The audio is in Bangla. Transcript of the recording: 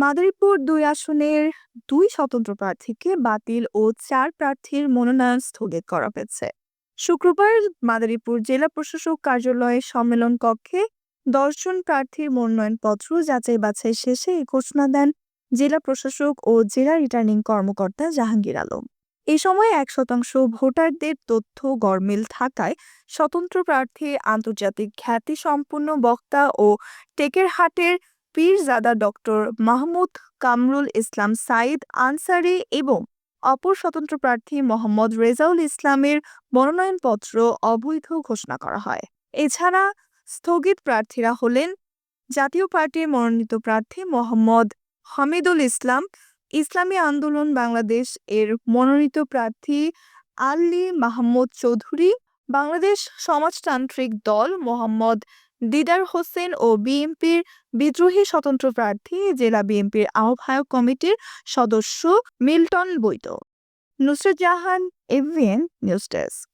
মাদারীপুর ২ আসনের ২ স্বতন্ত্র প্রার্থীকে বাতিল ও ৪ প্রার্থীর মনোনয়ন স্থগিত করা হয়েছে। শুক্রবার মাদারীপুর জেলা প্রশাসক কার্যালয়ের সম্মেলন কক্ষে ১০ জন প্রার্থীর মনোনয়নপত্র যাচাই বাছাই শেষে এই ঘোষণা দেন জেলা প্রশাসক ও জেলা রিটার্নিং কর্মকর্তা জাহাঙ্গীর আলম। এ সময় ১% ভোটারদের তথ্য গরমিল থাকায় স্বতন্ত্র প্রার্থী আন্তর্জাতিক খ্যাতিসম্পন্ন বক্তা ও টেকেরহাটের পীরজাদা ডক্টর মাহমুদ কামরুল ইসলাম সাঈদ আনসারী এবং অপর স্বতন্ত্র প্রার্থী মোহাম্মদ রেজাউল ইসলামের মনোনয়নপত্র অবৈধ ঘোষণা করা হয়। এছাড়া স্থগিত প্রার্থীরা হলেন জাতীয় পার্টির মনোনীত প্রার্থী মোহাম্মদ হামিদুল ইসলাম, ইসলামী আন্দোলন বাংলাদেশ এর মনোনীত প্রার্থী আলী মাহমুদ চৌধুরী, বাংলাদেশ সমাজতান্ত্রিক দল মোহাম্মদ দিদার হোসেন ও বিএনপির বিদ্রোহী স্বতন্ত্র প্রার্থী জেলা বিএনপির আহ্বায়ক কমিটির সদস্য মিল্টন বৈদ। Nusrat Jahan, AVN news desk.